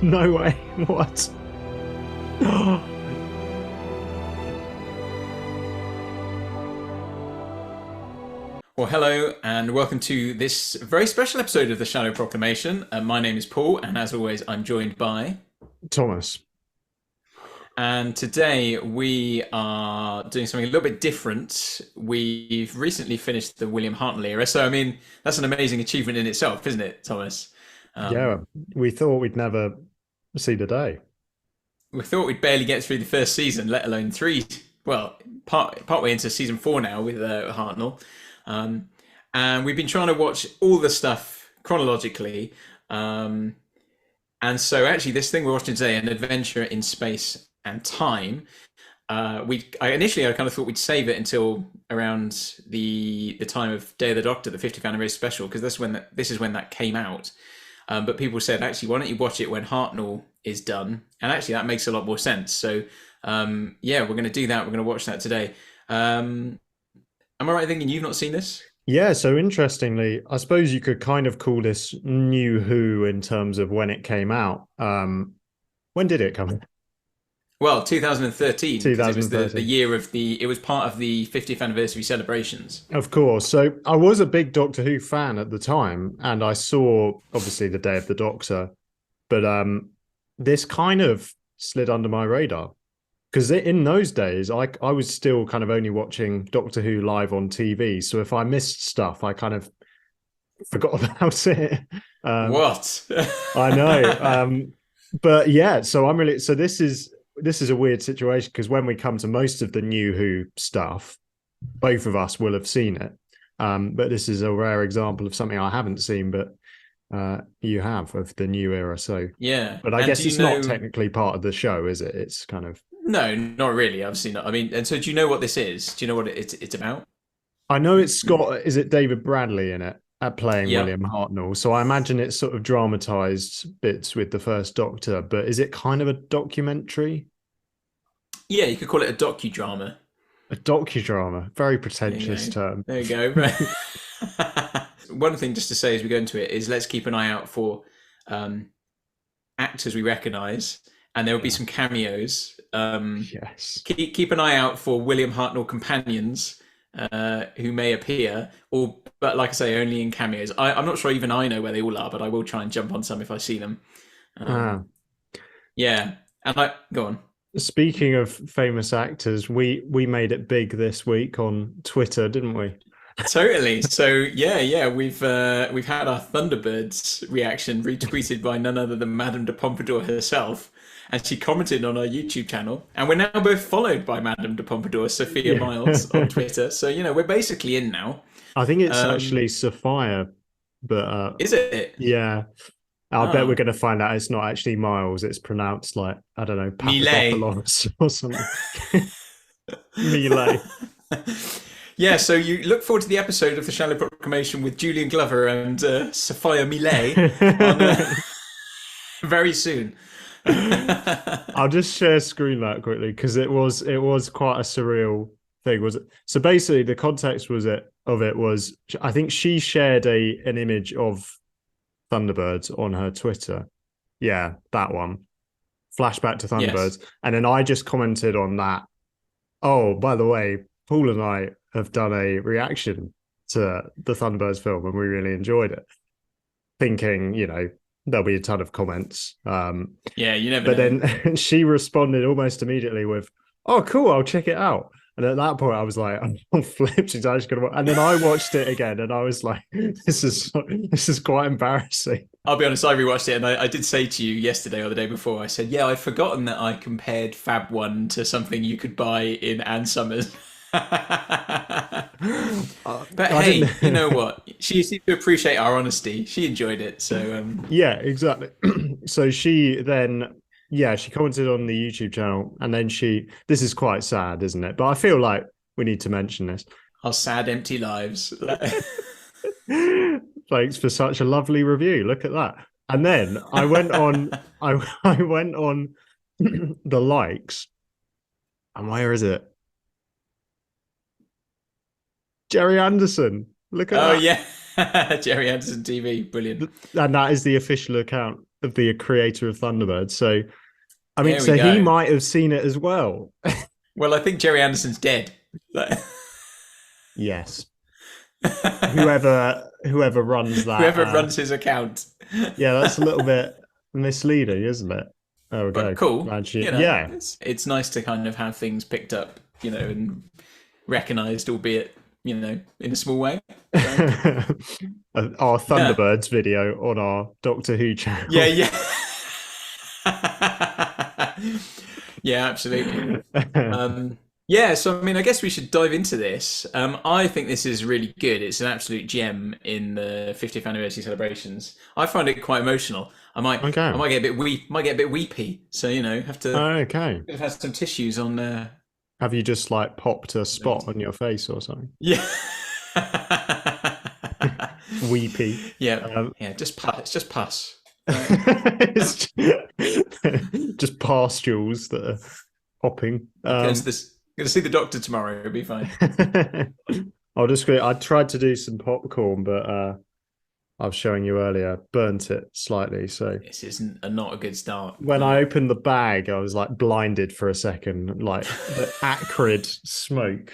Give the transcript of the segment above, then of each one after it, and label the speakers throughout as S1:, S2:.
S1: No way. What?
S2: Well, hello and welcome to this very special episode of the Shallow Proclamation. My name is Paul, and as always, I'm joined by.
S1: Thomas.
S2: And today we are doing something a little bit different. We've recently finished the William Hartnell era, so I mean that's an amazing achievement in itself, isn't it, Thomas?
S1: Yeah, we thought we'd never see the day.
S2: We thought we'd barely get through the first season, let alone three. Well, partway into season 4 now with Hartnell. And we've been trying to watch all the stuff chronologically. And so actually this thing we're watching today, An Adventure in Space and Time, I kind of thought we'd save it until around the time of Day of the Doctor, the 50th anniversary special, because this is when that came out. But people said, actually, why don't you watch it when Hartnell is done? And actually, that makes a lot more sense. So, yeah, we're going to do that. We're going to watch that today. Am I right in thinking you've not seen this?
S1: Yeah, so interestingly, I suppose you could kind of call this New Who in terms of when it came out. When did it come out?
S2: Well, 2013, because it was the
S1: 2013.
S2: year of it was part of the 50th anniversary celebrations.
S1: Of course. So I was a big Doctor Who fan at the time, and I saw obviously the Day of the Doctor, but this kind of slid under my radar because in those days I was still kind of only watching Doctor Who live on TV. So if I missed stuff, I kind of forgot about it.
S2: What?
S1: I know. But yeah, so this is a weird situation because when we come to most of the New Who stuff, both of us will have seen it. But this is a rare example of something I haven't seen, but you have, of the new era. So
S2: Yeah.
S1: but I
S2: And
S1: guess it's not technically part of the show, is it? It's kind of.
S2: No, not really. Obviously not. I mean, and so do you know what this is? Do you know what it's about?
S1: I know it's got. Is it David Bradley in it at playing
S2: Yeah.
S1: William Hartnell? So I imagine it's sort of dramatized bits with the First Doctor. But is it kind of a documentary?
S2: Yeah, you could call it a docudrama.
S1: A docudrama, very
S2: There you
S1: pretentious
S2: go.
S1: term.
S2: There you go. One thing just to say as we go into it is let's keep an eye out for actors we recognise, and there will be some cameos.
S1: Yes.
S2: Keep an eye out for William Hartnell companions who may appear, but like I say, only in cameos. I'm not sure even I know where they all are, but I will try and jump on some if I see them.
S1: Ah.
S2: Yeah, and go on.
S1: Speaking of famous actors, we made it big this week on Twitter, didn't we?
S2: Totally. So yeah, we've had our Thunderbirds reaction retweeted by none other than Madame de Pompadour herself, and she commented on our YouTube channel. And we're now both followed by Madame de Pompadour, Sophia
S1: Yeah.
S2: Miles on Twitter. So we're basically in now.
S1: I think it's actually Sophia, but
S2: Is it?
S1: yeah, I bet we're
S2: Oh,
S1: going to find out it's not actually Miles. It's pronounced like, I don't know,
S2: Millet.
S1: Papadopoulos or something. Millet.
S2: Yeah, so you look forward to the episode of the Shallow Proclamation with Julian Glover and Sophia Millet on very soon.
S1: I'll just share screen that quickly because it was quite a surreal thing, was it? So basically, the context of it was I think she shared an image of Thunderbirds on her Twitter. Yeah, that one. Flashback to
S2: Yes.
S1: Thunderbirds, and then I just commented on that. Oh, by the way, Paul and I have done a reaction to the Thunderbirds film, and we really enjoyed it. Thinking, there'll be a ton of comments.
S2: Yeah, you never
S1: But
S2: know.
S1: then she responded almost immediately with, "Oh, cool, I'll check it out." And at that point, I was like, "I'm flipped." She's actually gonna. And then I watched it again, and I was like, "This is quite embarrassing."
S2: I'll be honest, I rewatched it and I did say to you yesterday or the day before, I said, yeah, I'd forgotten that I compared Fab 1 to something you could buy in Ann Summers. But
S1: I
S2: hey, you know
S1: didn't.
S2: what? She seemed to appreciate our honesty. She enjoyed it. So,
S1: Yeah, exactly. So she then, yeah, she commented on the YouTube channel, and then this is quite sad, isn't it? But I feel like we need to mention this.
S2: our sad, empty lives.
S1: Thanks for such a lovely review. Look at that. And then I went on, I went on the likes, and where is it? Jerry Anderson. Look at
S2: Oh,
S1: that.
S2: yeah. Jerry Anderson TV. Brilliant.
S1: And that is the official account. the creator of Thunderbird. So, I mean,
S2: There
S1: so
S2: we go.
S1: he might have seen it as well.
S2: Well, I think Jerry Anderson's dead.
S1: Yes. Whoever runs that.
S2: Whoever runs his account.
S1: Yeah, that's a little bit misleading, isn't it? There we go.
S2: But cool.
S1: Actually,
S2: You know,
S1: yeah.
S2: It's nice to kind of have things picked up, you know, and recognised, albeit, you know, in a small way.
S1: Our Thunderbirds video on our Doctor Who channel.
S2: Yeah. Yeah, absolutely. Yeah, so I mean, I guess we should dive into this. I think this is really good. It's an absolute gem in the 50th anniversary celebrations. I find it quite emotional. I might get a bit weepy. So you know, have to.
S1: Okay.
S2: Have some tissues on.
S1: Have you just like popped a spot on your face or something?
S2: Yeah.
S1: Weepy.
S2: Yeah. Yeah. Just pus. It's just pus.
S1: It's just pastules that are popping.
S2: Going to see the doctor tomorrow. It'll be fine.
S1: I tried to do some popcorn, but I was showing you earlier, burnt it slightly. So
S2: this isn't not a good start.
S1: When I opened the bag, I was like blinded for a second, like the acrid smoke.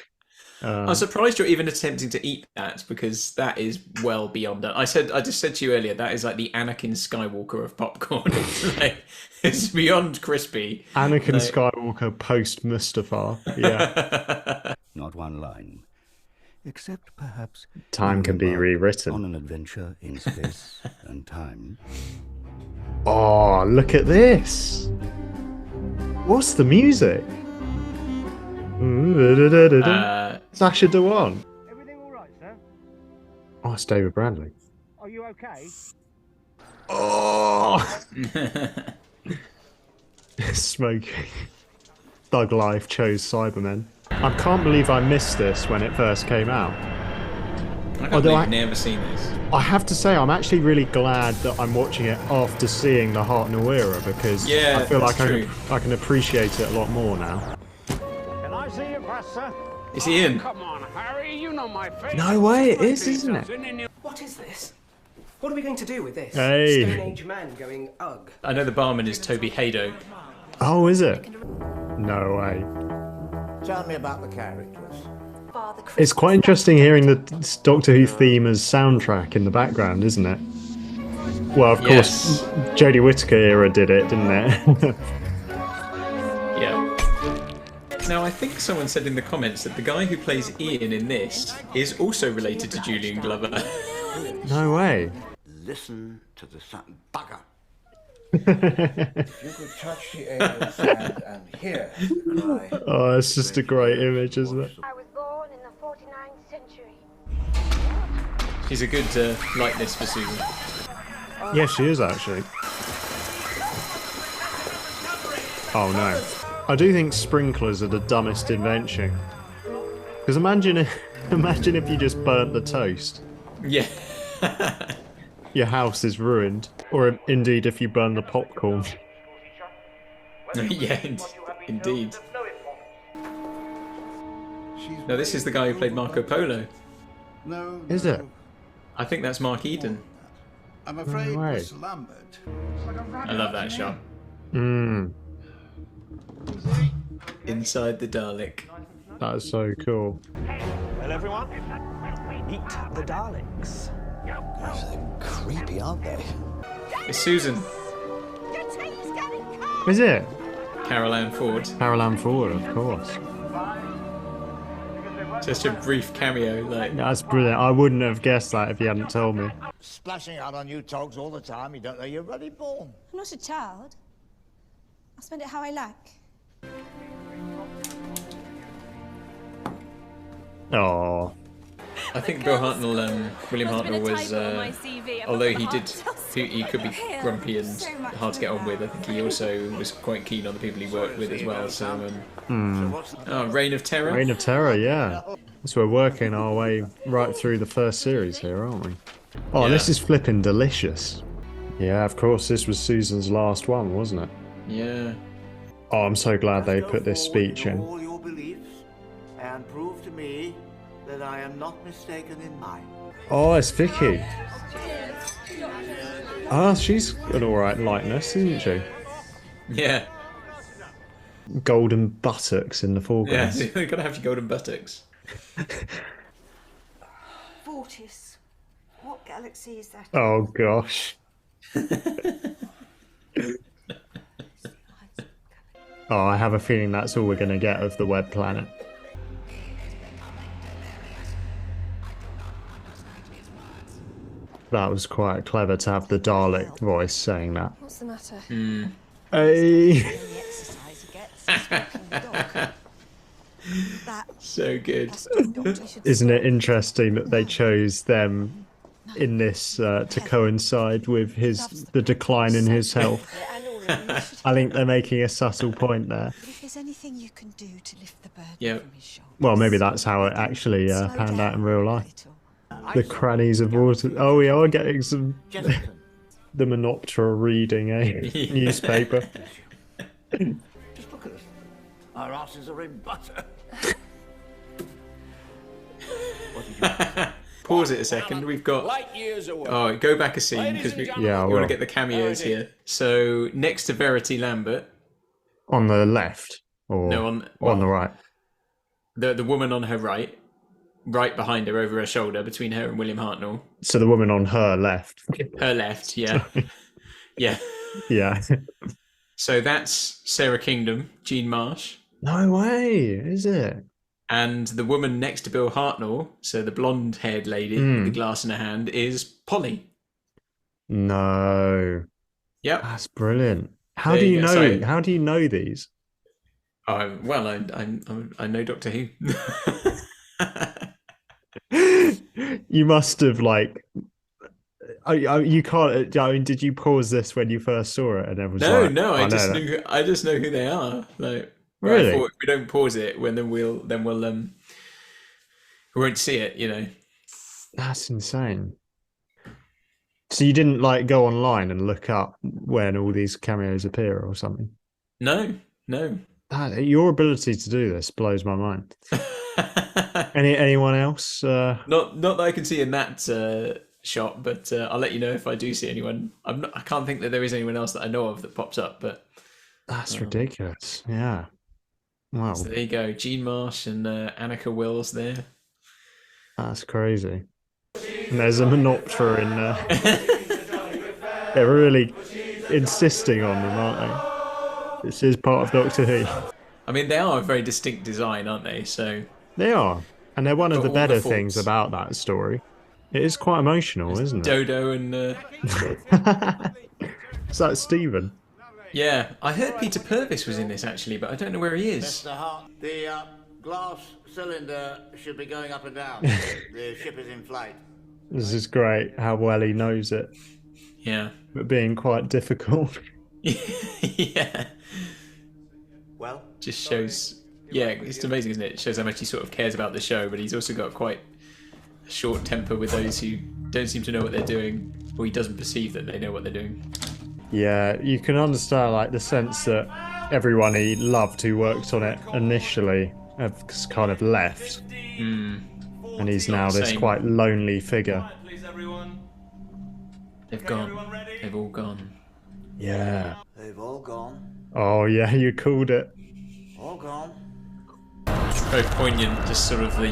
S2: I'm surprised you're even attempting to eat that, because that is well beyond that. I just said to you earlier, that is like the Anakin Skywalker of popcorn. It's beyond crispy.
S1: Anakin Skywalker post Mustafar. Yeah.
S3: Not one line. Except perhaps
S1: time can be rewritten.
S3: On an adventure in space and time.
S1: Oh, look at this. What's the music? Sacha Dhawan.
S4: Everything all right, sir?
S1: Oh, it's David Bradley.
S4: Are you okay?
S1: Oh, smoking. Thug Life chose Cybermen. I can't believe I missed this when it first came out.
S2: I can't believe I've never seen this.
S1: I have to say, I'm actually really glad that I'm watching it after seeing the Hartnell era, because I feel like I can appreciate it a lot more now.
S4: Can I see your pass, sir?
S2: Is he in?
S4: Come on, Harry, you know my face.
S1: No way, it is, isn't it?
S5: What is this? What are we going to do with this?
S1: Hey.
S5: Stone Age man going ugh.
S2: I know the barman is Toby Hado.
S1: Oh, is it? No way.
S6: Tell me about the characters.
S1: It's quite interesting hearing the Doctor Who theme as soundtrack in the background, isn't it? Well, of course, Jodie Whittaker era did it, didn't it?
S2: Yeah. Now, I think someone said in the comments that the guy who plays Ian in this is also related to Julian Glover.
S1: No way.
S3: Listen to the sound. Bugger.
S6: If you could touch the alien sand and hear the cry.
S1: Oh, it's just a great image, isn't it?
S7: I was born in the 49th century.
S2: She's a good likeness for Susan.
S1: Yeah, she is actually. Oh no. I do think sprinklers are the dumbest invention. Because imagine if you just burnt the toast.
S2: Yeah.
S1: Your house is ruined. Or indeed if you burn the popcorn.
S2: Yeah, indeed. No, this is the guy who played Marco Polo.
S3: No.
S1: Is it?
S2: I think that's Mark Eden.
S3: I'm afraid
S1: Right.
S3: Miss Lambert.
S2: I love that shot.
S1: Mmm.
S2: Inside the Dalek.
S1: That's so cool.
S4: Well, everyone, eat the Daleks.
S6: Gosh, they're creepy, aren't they?
S2: It's Susan.
S1: Is it?
S2: Carol Ann Ford.
S1: Carol Ann Ford, of course.
S2: Just a brief cameo, like.
S1: That's brilliant. I wouldn't have guessed that if you hadn't told me.
S6: Splashing out on you togs all the time. You don't know you're bloody born.
S8: I'm not a child. I'll spend it how I like.
S1: Oh.
S2: I think Bill Hartnell, William Hartnell was, although he could be grumpy and hard to get on with, I think he also was quite keen on the people he worked with as well, so, Reign of Terror?
S1: Reign of Terror, yeah. So we're working our way right through the first series here, aren't we? Oh, this is flipping delicious. Yeah, of course, this was Susan's last one, wasn't it?
S2: Yeah.
S1: Oh, I'm so glad they put this speech in.
S6: All your beliefs and prove to me that I am not mistaken in mine.
S1: Oh, it's Vicky. Ah, she's an alright likeness, isn't she?
S2: Yeah.
S1: Golden buttocks in the
S2: Yeah,
S1: foreground.
S2: you've got to have your golden buttocks.
S9: Vortis. What galaxy is that?
S1: Oh gosh. Oh, I have a feeling that's all we're going to get of the web planet. That was quite clever to have the Dalek voice saying that.
S8: What's the matter?
S1: Hey.
S2: So good.
S1: Isn't it interesting that they chose them in this to coincide with the decline in his health? I think they're making a subtle point there.
S8: If there's anything you can do to lift the burden
S2: Yep.
S8: from his shoulders.
S1: Well, maybe that's how it actually panned out in real life. The crannies of water. Oh, we are getting some. The Monoptera reading a newspaper.
S3: Just look at us. Our asses are in butter. What did you
S2: Pause it a second. We've got.
S4: Light years away.
S2: Oh, go back a scene because we
S1: Yeah,
S2: want
S1: well.
S2: to get the cameos here. So next to Verity Lambert,
S1: On the left? Or
S2: no,
S1: on the right?
S2: the woman on her right behind her, over her shoulder, between her and William Hartnell.
S1: So the woman on her left.
S2: Her left, yeah, yeah.
S1: Yeah.
S2: So that's Sarah Kingdom, Jean Marsh,
S1: No way, is it?
S2: and the woman next to Bill Hartnell, so the blonde-haired lady with the glass in her hand, is Polly.
S1: No.
S2: Yep.
S1: That's brilliant. How
S2: There
S1: do
S2: you
S1: you
S2: go.
S1: know?
S2: So-
S1: How do you know these?
S2: Well, I know Doctor Who.
S1: You must have you can't. I mean, did you pause this when you first saw it? And it was
S2: No,
S1: like,
S2: no, I
S1: know
S2: just
S1: that.
S2: I just know who they are. Like,
S1: Really?
S2: I thought if we don't pause it, then we'll we won't see it. You know.
S1: That's insane. So you didn't go online and look up when all these cameos appear or something?
S2: No.
S1: Your ability to do this blows my mind. Anyone else?
S2: Not that I can see in that shot, but I'll let you know if I do see anyone. I can't think that there is anyone else that I know of that pops up, but
S1: That's ridiculous. Yeah. Wow.
S2: so there you go. Jean Marsh and Annika Wills there.
S1: That's crazy. And there's a Monoptera in there. They're really insisting on them, aren't they? This is part of Doctor Who.
S2: I mean, they are a very distinct design, aren't they? So
S1: They are. And they're one of
S2: Got
S1: the
S2: all the
S1: better
S2: faults.
S1: things about that story. It is quite emotional, isn't it?
S2: Dodo and
S1: Is that Stephen?
S2: yeah, I heard Peter Purvis was in this actually, but I don't know where he is.
S6: Mr. Hart, the glass cylinder should be going up and down. The ship is in flight.
S1: This is great how well he knows it,
S2: Yeah.
S1: but being quite difficult.
S2: Yeah.
S6: Well,
S2: Just shows. Yeah, it's amazing, isn't it? It shows how much he sort of cares about the show, but he's also got quite a short temper with those who don't seem to know what they're doing, or he doesn't perceive that they know what they're doing.
S1: Yeah, you can understand the sense that everyone he loved who worked on it initially have kind of left, and he's now this
S2: Same.
S1: quite lonely figure.
S2: They've gone. They've all gone.
S1: Yeah.
S6: they've all gone.
S1: Oh yeah, you called it.
S6: All gone.
S2: Very poignant, just sort of the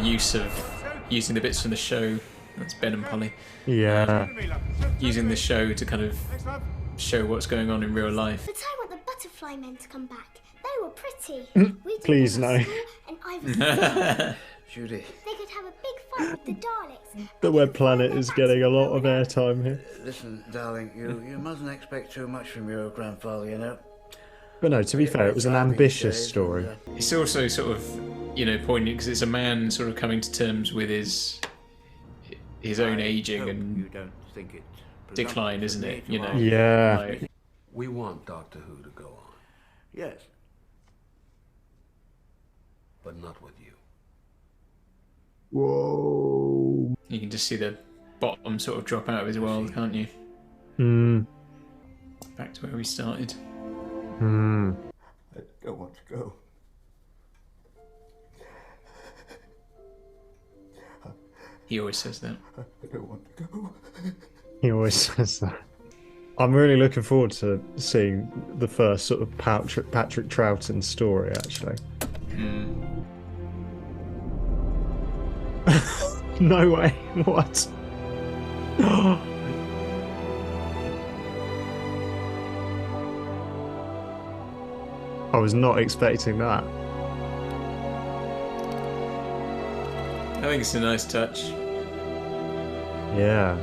S2: using the bits from the show. That's Ben and Polly.
S1: Yeah.
S2: Using the show to kind of show what's going on in real life.
S7: But I want the butterfly men to come back. They were pretty. We did
S1: Please,
S7: them at
S1: no.
S7: school, And I was
S6: Judy,
S7: They could have a big fight with the Daleks.
S1: The web planet is getting a lot of airtime here.
S6: listen, darling, you mustn't expect too much from your grandfather, you know.
S1: But no, to be fair, it was an ambitious story.
S2: It's also sort of, poignant because it's a man sort of coming to terms with his own aging
S6: You
S2: and
S6: don't think it
S2: decline, isn't it? You know.
S1: Yeah.
S2: Like,
S10: We want Doctor Who to go on,
S6: Yes.
S10: but not with you.
S1: Whoa.
S2: you can just see the bottom sort of drop out of his world, can't you?
S1: Hmm.
S2: Back to where we started.
S1: Hmm.
S3: I don't want to go.
S2: He always says that.
S3: I don't want to go.
S1: He always says that. I'm really looking forward to seeing the first sort of Patrick Troughton story, actually. No way. What? I was not expecting that.
S2: I think it's a nice touch.
S1: Yeah.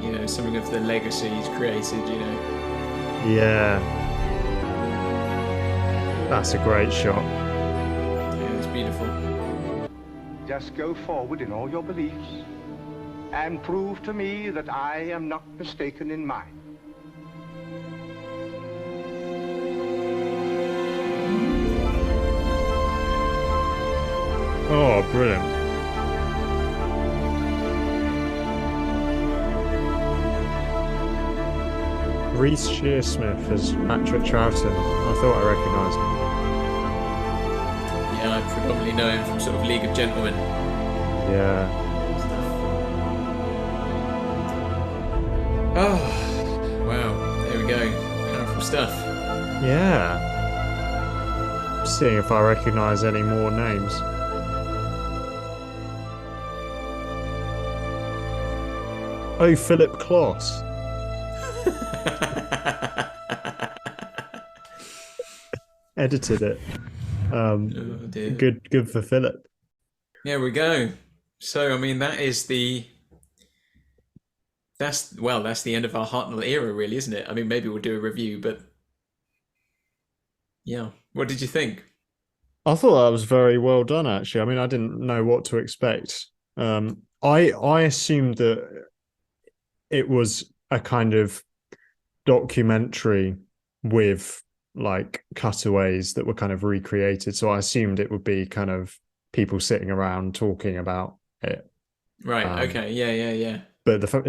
S2: You know, something of the legacy he's created, you know.
S1: Yeah. That's a great shot.
S2: Yeah, it's beautiful.
S4: Just go forward in all your beliefs and prove to me that I am not mistaken in mine.
S1: Oh, brilliant. Reece Shearsmith as Patrick Troughton. I thought I recognised him.
S2: Yeah, I predominantly know him from sort of League of Gentlemen.
S1: Yeah.
S2: Oh, wow. There we go. Powerful stuff.
S1: Yeah. Seeing if I recognise any more names. Oh, Philip Kloss. Edited it.
S2: Oh dear.
S1: Good for Philip.
S2: There we go. So I mean that's the end of our Hartnell era, really, isn't it? I mean, maybe we'll do a review, but yeah. What did you think?
S1: I thought that was very well done, actually. I mean, I didn't know what to expect. I assumed that it was a kind of documentary with like cutaways that were kind of recreated. So I assumed it would be kind of people sitting around talking about it.
S2: Right. Okay. Yeah.
S1: But the fact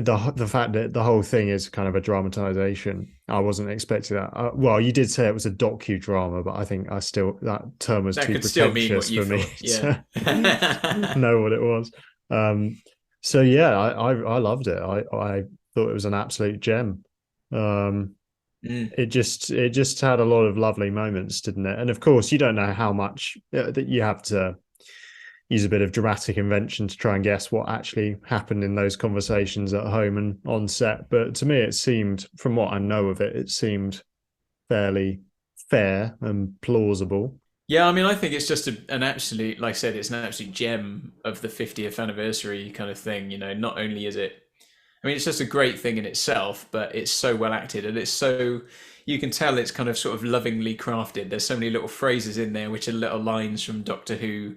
S1: that the whole thing is kind of a dramatization, I wasn't expecting that. Well, you did say it was a docudrama, but I think that term was too pretentious for me to know what it was. So yeah, I loved it. I thought it was an absolute gem. It just had a lot of lovely moments, didn't it? And of course, you don't know how much that you have to use a bit of dramatic invention to try and guess what actually happened in those conversations at home and on set. But to me, it seemed, from what I know of it, it seemed fairly fair and plausible.
S2: Yeah, I mean, I think it's just an absolute, like I said, it's an absolute gem of the 50th anniversary kind of thing. You know, not only is it, I mean, it's just a great thing in itself, but it's so well acted and it's so, you can tell it's kind of sort of lovingly crafted. There's so many little phrases in there, which are little lines from Doctor Who,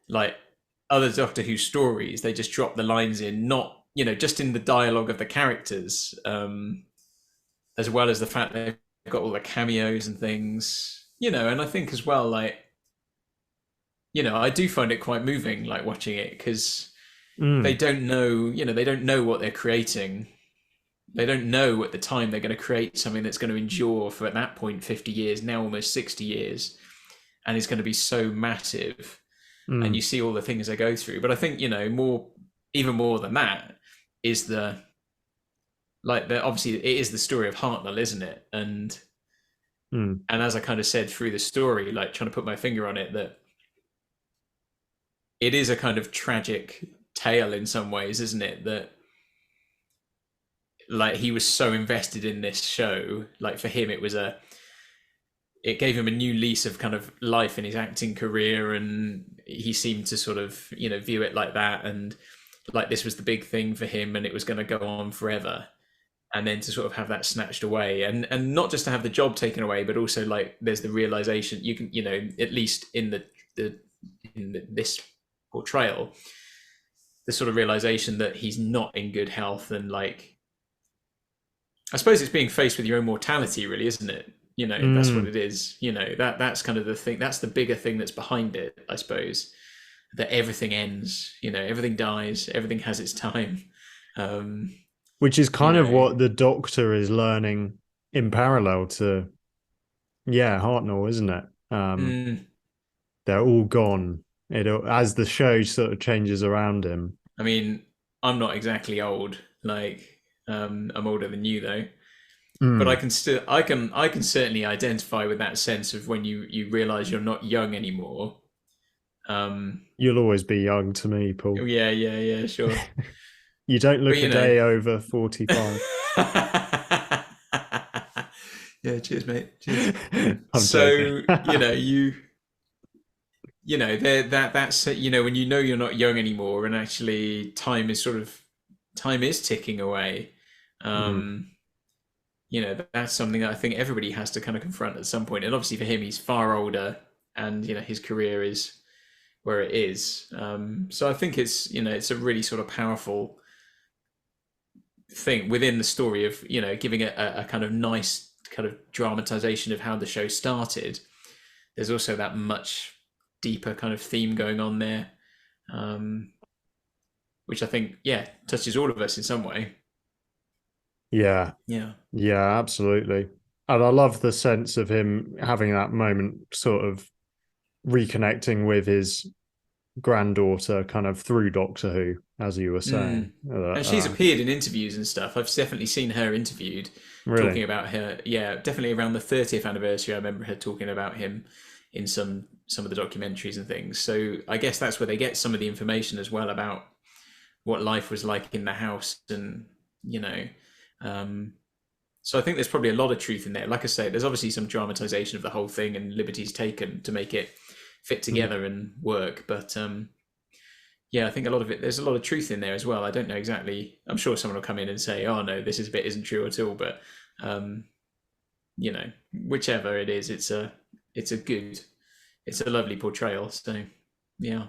S2: like other Doctor Who stories. They just drop the lines in, not, you know, just in the dialogue of the characters, as well as the fact that they've got all the cameos and things, you know. And I think as well, like, you know, I do find it quite moving, like watching it, because they don't know, you know, they don't know what they're creating. They don't know at the time they're going to create something that's going to endure for, at that point, 50 years, now almost 60 years. And it's going to be so massive. And you see all the things they go through. But I think, you know, even more than that is obviously it is the story of Hartnell, isn't it? And as I kind of said through the story, like trying to put my finger on it, that it is a kind of tragic tale in some ways, isn't it? That like he was so invested in this show, like for him it gave him a new lease of kind of life in his acting career, and he seemed to sort of, you know, view it like that, and like this was the big thing for him and it was going to go on forever. And then to sort of have that snatched away, and not just to have the job taken away, but also like there's the realization, you can, you know, at least in this portrayal, the sort of realization that he's not in good health, and like I suppose it's being faced with your own mortality, really, isn't it? You know, that's what it is. You know, that's kind of the thing. That's the bigger thing that's behind it, I suppose. That everything ends. You know, everything dies. Everything has its time.
S1: Which is kind of what the Doctor is learning in parallel to, Hartnell, isn't it? They're all gone. As the show sort of changes around him.
S2: I mean, I'm not exactly old, Like, I'm older than you though.
S1: Mm.
S2: But I can certainly identify with that sense of when you realize you're not young anymore.
S1: You'll always be young to me, Paul.
S2: Yeah, sure.
S1: You don't look
S2: But,
S1: a day over 45.
S2: Yeah, cheers, mate. Cheers.
S1: I'm
S2: So,
S1: joking.
S2: that's when you're not young anymore, and actually time is ticking away. That's something that I think everybody has to kind of confront at some point. And obviously for him, he's far older, and his career is where it is. So I think it's a really sort of powerful thing within the story of giving a kind of nice kind of dramatization of how the show started. There's also that much deeper kind of theme going on there, which I think touches all of us in some way.
S1: Yeah, absolutely. And I love the sense of him having that moment, sort of reconnecting with his granddaughter kind of through Doctor Who, as you were saying.
S2: And she's appeared in interviews and stuff. I've definitely seen her interviewed, talking about her. Yeah, definitely around the 30th anniversary. I remember her talking about him in some of the documentaries and things. So I guess that's where they get some of the information as well about what life was like in the house, and so I think there's probably a lot of truth in there. Like I say, there's obviously some dramatization of the whole thing and liberties taken to make it fit together and work. But I think a lot of it, there's a lot of truth in there as well. I don't know exactly. I'm sure someone will come in and say, "Oh no, this bit isn't true at all." But whichever it is, it's a lovely portrayal. So yeah.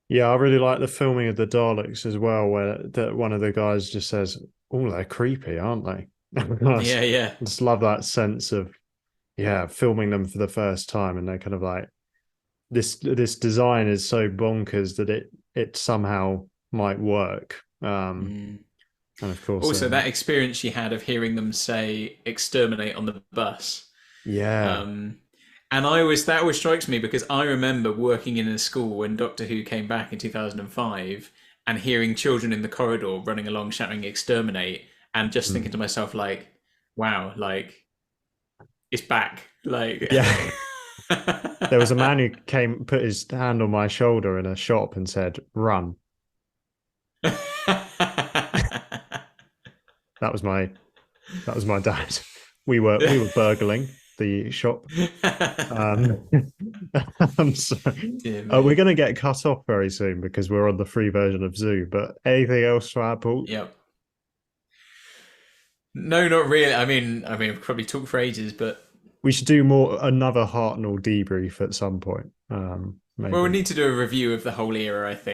S1: Yeah, I really like the filming of the Daleks as well, where one of the guys just says, "Oh, they're creepy, aren't they?"
S2: Yeah.
S1: I just love that sense of filming them for the first time, and they're kind of like, this design is so bonkers that it somehow might work. And of course,
S2: also that experience she had of hearing them say "exterminate" on the bus.
S1: Yeah.
S2: And that always strikes me, because I remember working in a school when Doctor Who came back in 2005 and hearing children in the corridor running along shouting "exterminate," and just thinking to myself, like, wow, like, it's back. Like,
S1: yeah. There was a man who put his hand on my shoulder in a shop and said, "Run." That was my dad. We were burgling the shop. I'm sorry. We're going to get cut off very soon because we're on the free version of Zoo. But anything else to add, Paul?
S2: Yep. No, not really. I mean, I've probably talked for ages, but
S1: we should do another Hartnell debrief at some point. Maybe.
S2: Well, we need to do a review of the whole era, I think.